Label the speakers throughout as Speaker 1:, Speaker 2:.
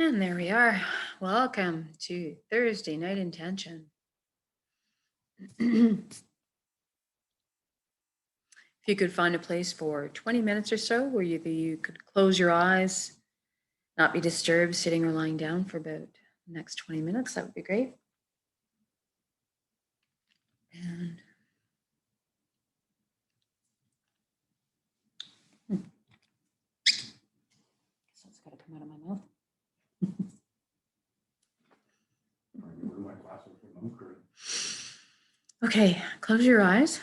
Speaker 1: And there we are. Welcome to Thursday Night Intention. If you could find a place for 20 minutes or so where you could close your eyes, not be disturbed sitting or lying down for about the next 20 minutes, that would be great. And guess that's got to come out of my mouth. Okay, close your eyes.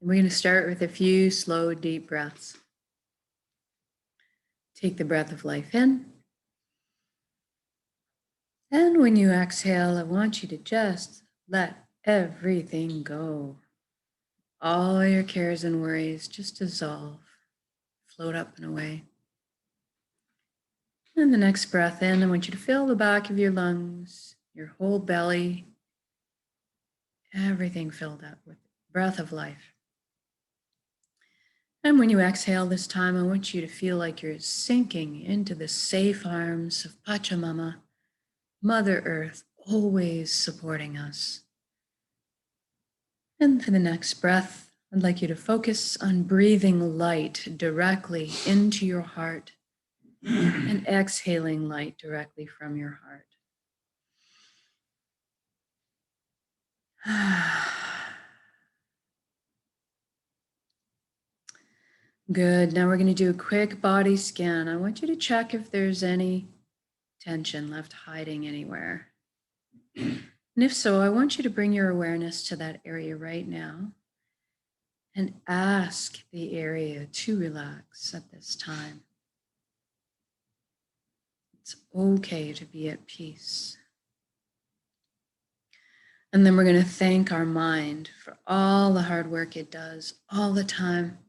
Speaker 1: And we're going to start with a few slow, deep breaths. Take the breath of life in. And when you exhale, I want you to just let everything go. All your cares and worries just dissolve, float up and away. And the next breath in, I want you to fill the back of your lungs, your whole belly, everything filled up with breath of life. And when you exhale this time, I want you to feel like you're sinking into the safe arms of Pachamama, Mother Earth, always supporting us. And for the next breath, I'd like you to focus on breathing light directly into your heart and exhaling light directly from your heart. Good. Now we're going to do a quick body scan. I want you to check if there's any tension left hiding anywhere. And if so, I want you to bring your awareness to that area right now and ask the area to relax at this time. It's okay to be at peace. And then we're going to thank our mind for all the hard work it does all the time.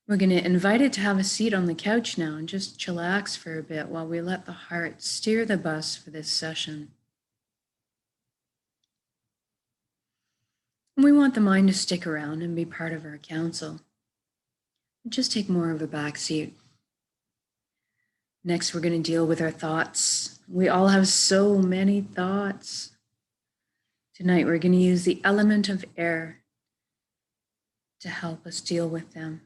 Speaker 1: We're going to invite it to have a seat on the couch now and just chillax for a bit while we let the heart steer the bus for this session. And we want the mind to stick around and be part of our council. Just take more of a back seat. Next, we're going to deal with our thoughts. We all have so many thoughts. Tonight, we're going to use the element of air to help us deal with them.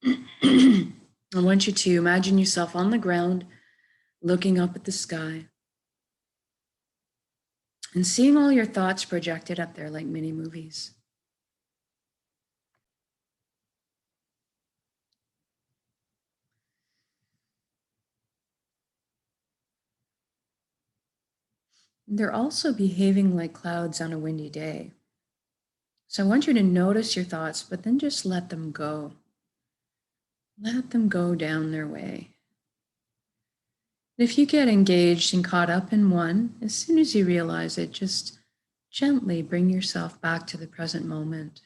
Speaker 1: I want you to imagine yourself on the ground, looking up at the sky, and seeing all your thoughts projected up there like mini movies. They're also behaving like clouds on a windy day. So I want you to notice your thoughts, but then just let them go. Let them go down their way. If you get engaged and caught up in one, as soon as you realize it, just gently bring yourself back to the present moment.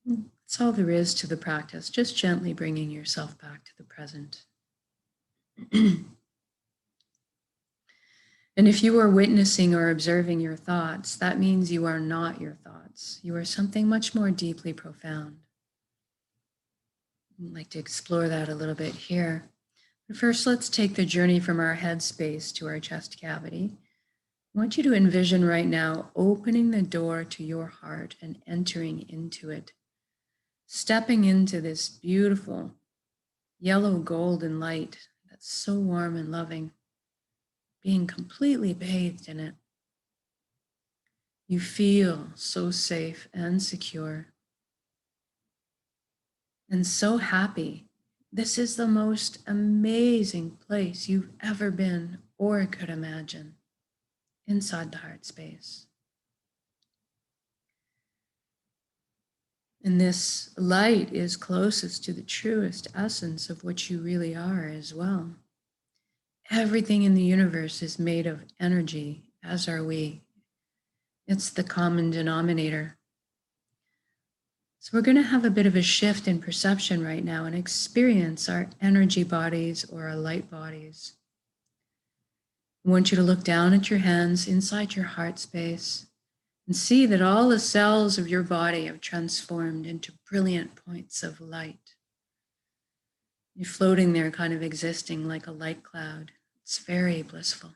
Speaker 1: That's all there is to the practice, just gently bringing yourself back to the present. And if you are witnessing or observing your thoughts, that means you are not your thoughts. You are something much more deeply profound. I'd like to explore that a little bit here. But first, let's take the journey from our head space to our chest cavity. I want you to envision right now opening the door to your heart and entering into it, stepping into this beautiful yellow golden light that's so warm and loving, being completely bathed in it. You feel so safe and secure and so happy. This is the most amazing place you've ever been or could imagine, inside the heart space. And this light is closest to the truest essence of what you really are as well. Everything in the universe is made of energy, as are we. It's the common denominator. So we're going to have a bit of a shift in perception right now and experience our energy bodies or our light bodies. I want you to look down at your hands inside your heart space and see that all the cells of your body have transformed into brilliant points of light. You're floating there, kind of existing like a light cloud. It's very blissful.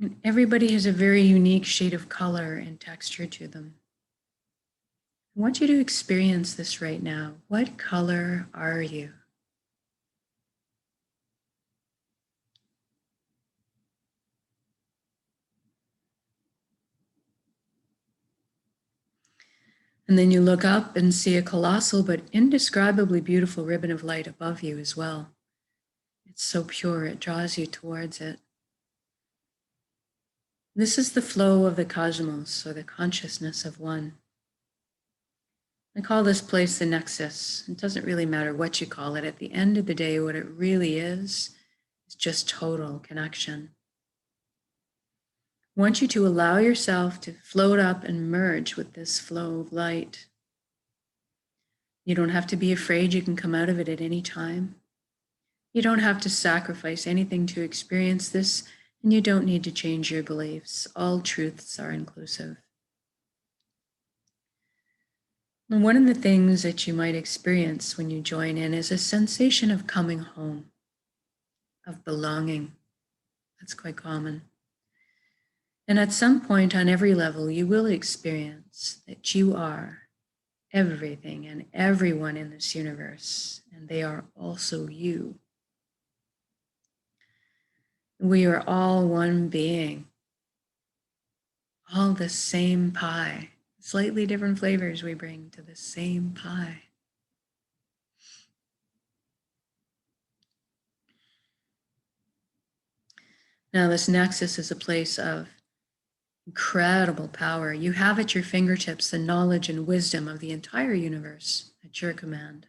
Speaker 1: And everybody has a very unique shade of color and texture to them. I want you to experience this right now. What color are you? And then you look up and see a colossal but indescribably beautiful ribbon of light above you as well. It's so pure, it draws you towards it. This is the flow of the cosmos, or the consciousness of one. I call this place the nexus. It doesn't really matter what you call it. At the end of the day, what it really is just total connection. I want you to allow yourself to float up and merge with this flow of light. You don't have to be afraid. You can come out of it at any time. You don't have to sacrifice anything to experience this, and you don't need to change your beliefs. All truths are inclusive. And one of the things that you might experience when you join in is a sensation of coming home, of belonging. That's quite common. And at some point on every level, you will experience that you are everything and everyone in this universe, and they are also you. We are all one being, all the same pie, slightly different flavors we bring to the same pie. Now, this nexus is a place of incredible power. You have at your fingertips the knowledge and wisdom of the entire universe at your command.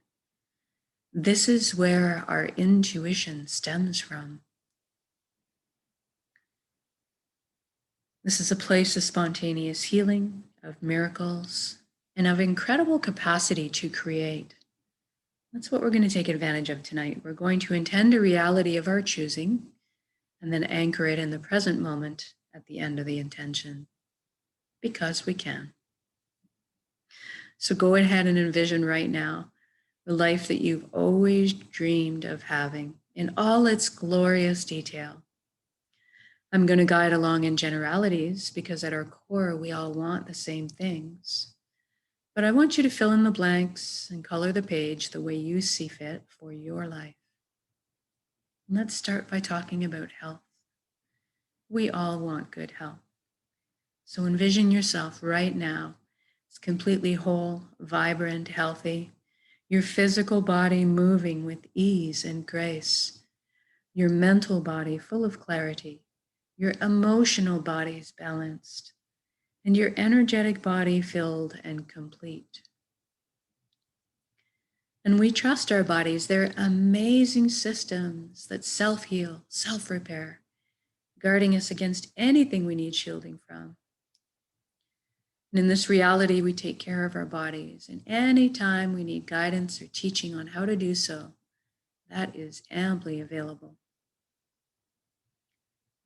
Speaker 1: This is where our intuition stems from. This is a place of spontaneous healing, of miracles, and of incredible capacity to create. That's what we're going to take advantage of tonight. We're going to intend a reality of our choosing and then anchor it in the present moment at the end of the intention, because we can. So go ahead and envision right now the life that you've always dreamed of having in all its glorious detail. I'm going to guide along in generalities because at our core, we all want the same things. But I want you to fill in the blanks and color the page the way you see fit for your life. Let's start by talking about health. We all want good health. So envision yourself right now as completely whole, vibrant, healthy, your physical body moving with ease and grace, your mental body full of clarity, your emotional body is balanced, and your energetic body filled and complete. And we trust our bodies. They're amazing systems that self-heal, self-repair, guarding us against anything we need shielding from. And in this reality, we take care of our bodies. And anytime we need guidance or teaching on how to do so, that is amply available.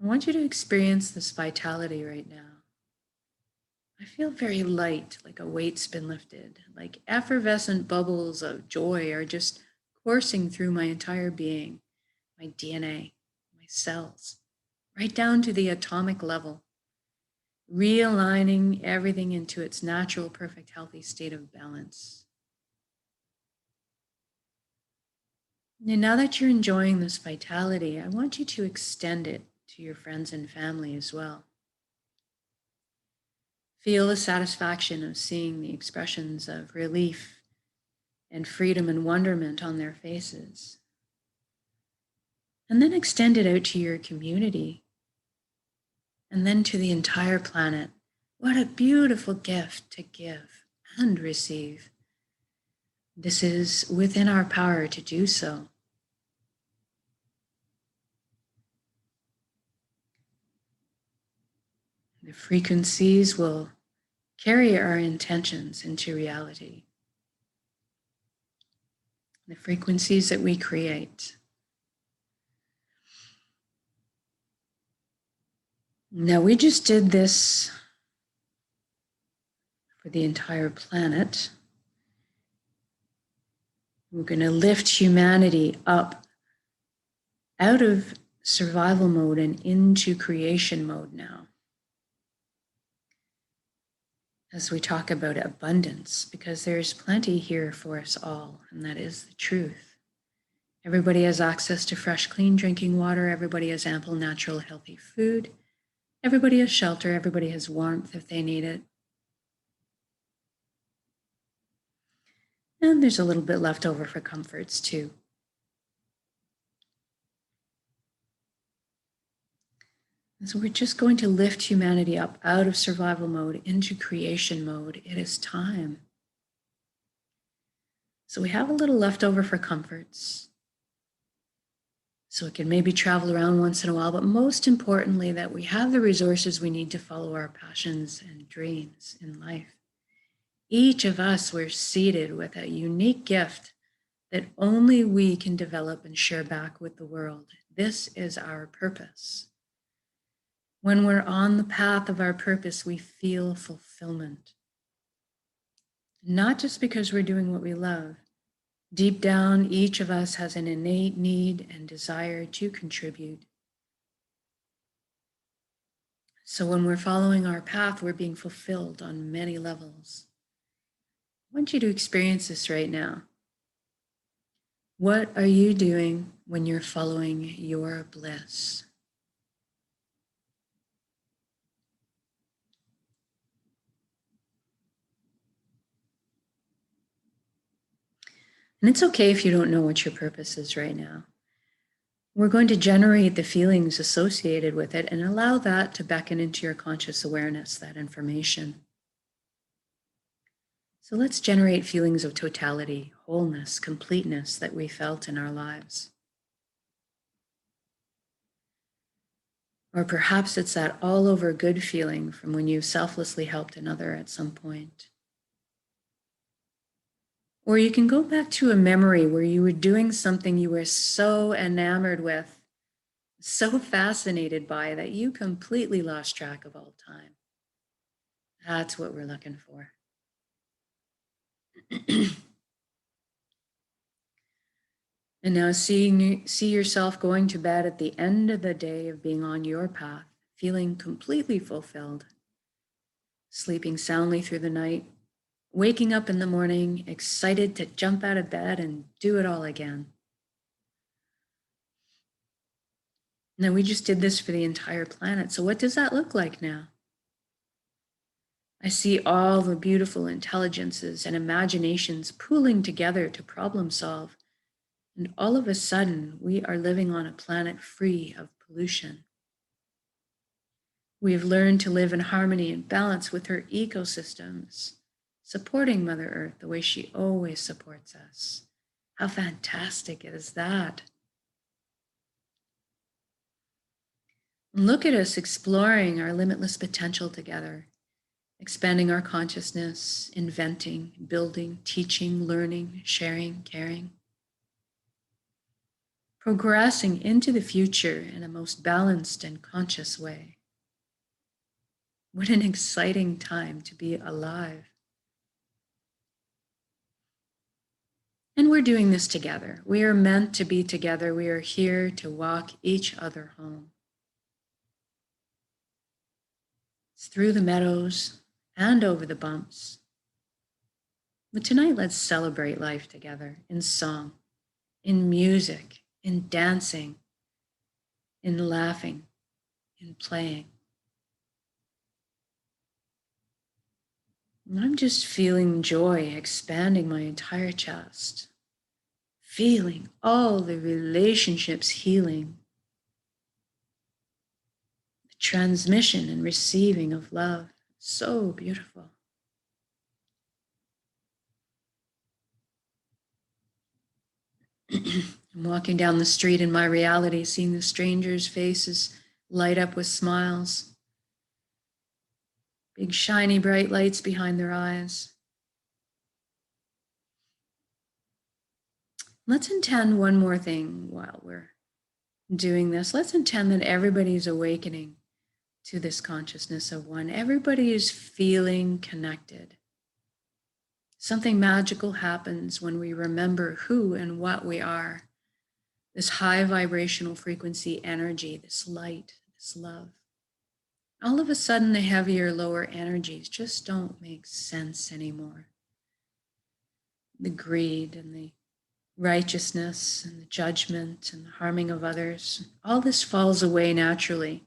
Speaker 1: I want you to experience this vitality right now. I feel very light, like a weight's been lifted, like effervescent bubbles of joy are just coursing through my entire being, my DNA, my cells, right down to the atomic level, realigning everything into its natural, perfect, healthy state of balance. And now that you're enjoying this vitality, I want you to extend it to your friends and family as well. Feel the satisfaction of seeing the expressions of relief and freedom and wonderment on their faces. And then extend it out to your community and then to the entire planet. What a beautiful gift to give and receive. This is within our power to do so. The frequencies will carry our intentions into reality. The frequencies that we create. Now, we just did this for the entire planet. We're going to lift humanity up out of survival mode and into creation mode now. As we talk about abundance, because there's plenty here for us all, and that is the truth. Everybody has access to fresh, clean drinking water. Everybody has ample, natural, healthy food. Everybody has shelter. Everybody has warmth if they need it. And there's a little bit left over for comforts too. And so we're just going to lift humanity up out of survival mode into creation mode. It is time. So we have a little left over for comforts. So we can maybe travel around once in a while, but most importantly, that we have the resources we need to follow our passions and dreams in life. Each of us, we're seated with a unique gift that only we can develop and share back with the world. This is our purpose. When we're on the path of our purpose, we feel fulfillment. Not just because we're doing what we love. Deep down, each of us has an innate need and desire to contribute. So when we're following our path, we're being fulfilled on many levels. I want you to experience this right now. What are you doing when you're following your bliss? And it's okay if you don't know what your purpose is right now. We're going to generate the feelings associated with it and allow that to beckon into your conscious awareness, that information. So let's generate feelings of totality, wholeness, completeness that we felt in our lives. Or perhaps it's that all over good feeling from when you selflessly helped another at some point. Or you can go back to a memory where you were doing something you were so enamored with, so fascinated by that you completely lost track of all time. That's what we're looking for. And now see yourself going to bed at the end of the day of being on your path, feeling completely fulfilled, sleeping soundly through the night, waking up in the morning, excited to jump out of bed and do it all again. Now, we just did this for the entire planet. So what does that look like now? I see all the beautiful intelligences and imaginations pooling together to problem solve. And all of a sudden, we are living on a planet free of pollution. We have learned to live in harmony and balance with her ecosystems, supporting Mother Earth the way she always supports us. How fantastic is that? Look at us exploring our limitless potential together, expanding our consciousness, inventing, building, teaching, learning, sharing, caring. Progressing into the future in a most balanced and conscious way. What an exciting time to be alive. And we're doing this together. We are meant to be together. We are here to walk each other home. It's through the meadows and over the bumps. But tonight, let's celebrate life together in song, in music, in dancing, in laughing, in playing. And I'm just feeling joy expanding my entire chest, feeling all the relationships healing, the transmission and receiving of love. So beautiful. I'm walking down the street in my reality, seeing the strangers' faces light up with smiles, big shiny bright lights behind their eyes. Let's intend one more thing while we're doing this. Let's intend that everybody's awakening to this consciousness of one. Everybody is feeling connected. Something magical happens when we remember who and what we are. This high vibrational frequency energy, this light, this love. All of a sudden, the heavier, lower energies just don't make sense anymore. The greed and the righteousness and the judgment and the harming of others, all this falls away naturally.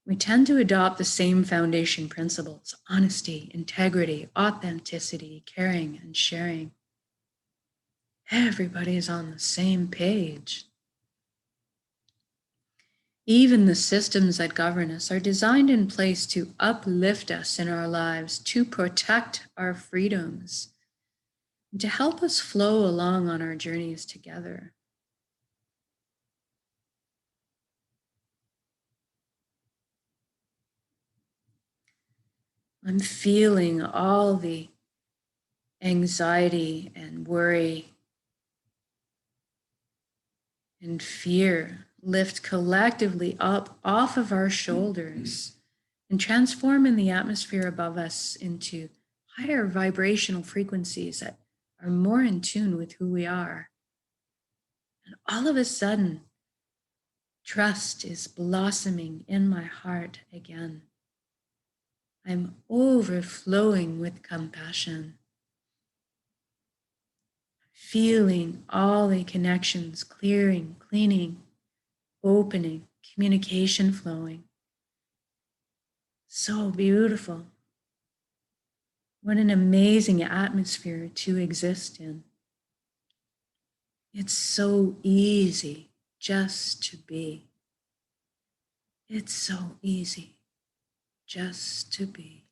Speaker 1: We tend to adopt the same foundation principles: honesty, integrity, authenticity, caring, and sharing. Everybody is on the same page. Even the systems that govern us are designed in place to uplift us in our lives, to protect our freedoms, and to help us flow along on our journeys together. I'm feeling all the anxiety and worry and fear lift collectively up off of our shoulders and transform in the atmosphere above us into higher vibrational frequencies that are more in tune with who we are. And all of a sudden, trust is blossoming in my heart again. I'm overflowing with compassion, feeling all the connections clearing, cleaning, opening, communication flowing. So beautiful. What an amazing atmosphere to exist in. It's so easy just to be. It's so easy just to be.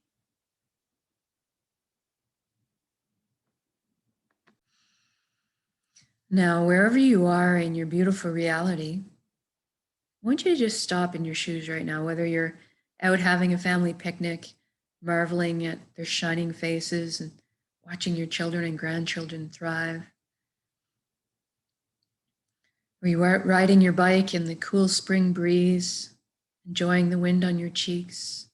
Speaker 1: Now, wherever you are in your beautiful reality, I want you to just stop in your shoes right now, whether you're out having a family picnic, marveling at their shining faces and watching your children and grandchildren thrive, or you are riding your bike in the cool spring breeze, enjoying the wind on your cheeks,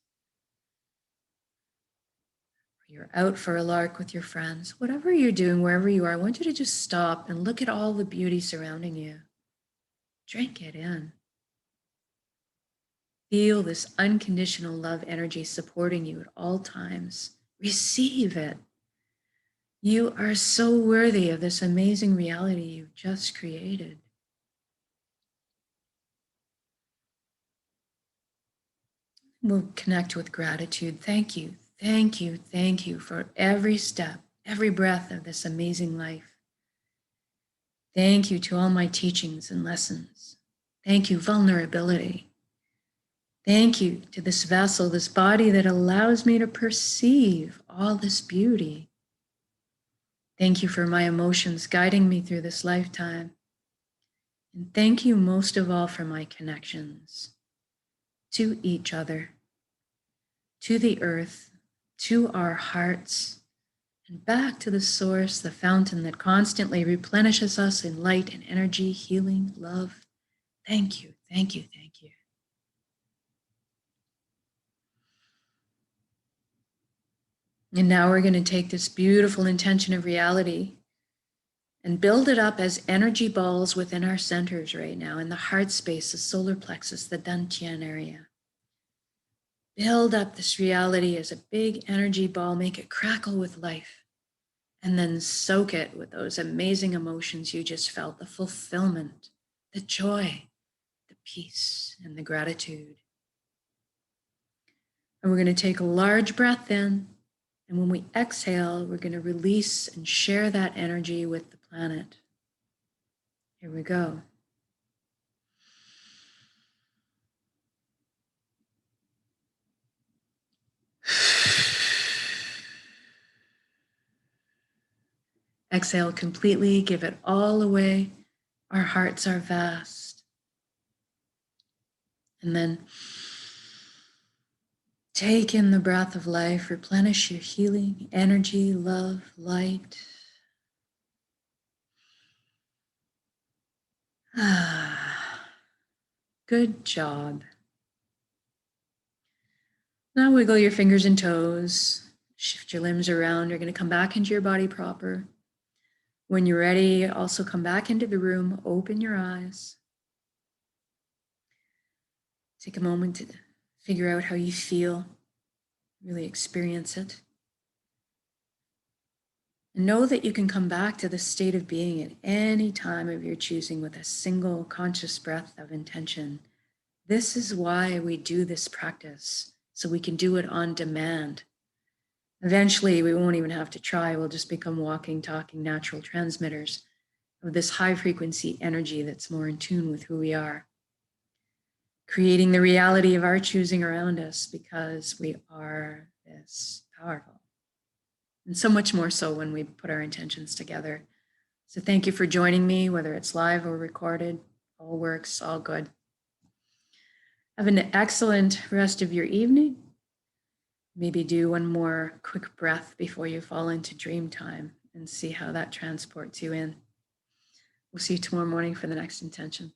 Speaker 1: or you're out for a lark with your friends. Whatever you're doing, wherever you are, I want you to just stop and look at all the beauty surrounding you. Drink it in. Feel this unconditional love energy supporting you at all times. Receive it. You are so worthy of this amazing reality you've just created. We'll connect with gratitude. Thank you, thank you, thank you for every step, every breath of this amazing life. Thank you to all my teachings and lessons. Thank you, vulnerability. Thank you to this vessel, this body that allows me to perceive all this beauty. Thank you for my emotions guiding me through this lifetime. And thank you most of all for my connections to each other, to the earth, to our hearts, and back to the source, the fountain that constantly replenishes us in light and energy, healing, love. Thank you, thank you, thank you. And now we're going to take this beautiful intention of reality and build it up as energy balls within our centers right now, in the heart space, the solar plexus, the Dantian area. Build up this reality as a big energy ball, make it crackle with life, and then soak it with those amazing emotions you just felt, the fulfillment, the joy, the peace, and the gratitude. And we're going to take a large breath in, and when we exhale, we're going to release and share that energy with the planet. Here we go. Exhale completely, give it all away. Our hearts are vast. And then take in the breath of life, replenish your healing, energy, love, light. Good job. Now wiggle your fingers and toes Shift your limbs around. You're going to come back into your body proper. When you're ready, also come back into the room, open your eyes. Take a moment to figure out how you feel, really experience it. And know that you can come back to the state of being at any time of your choosing with a single conscious breath of intention. This is why we do this practice, so we can do it on demand. Eventually, we won't even have to try. We'll just become walking, talking, natural transmitters of this high frequency energy that's more in tune with who we are, creating the reality of our choosing around us because we are this powerful. And so much more so when we put our intentions together. So thank you for joining me, whether it's live or recorded. All works, all good. Have an excellent rest of your evening. Maybe do one more quick breath before you fall into dream time and see how that transports you in. We'll see you tomorrow morning for the next intention.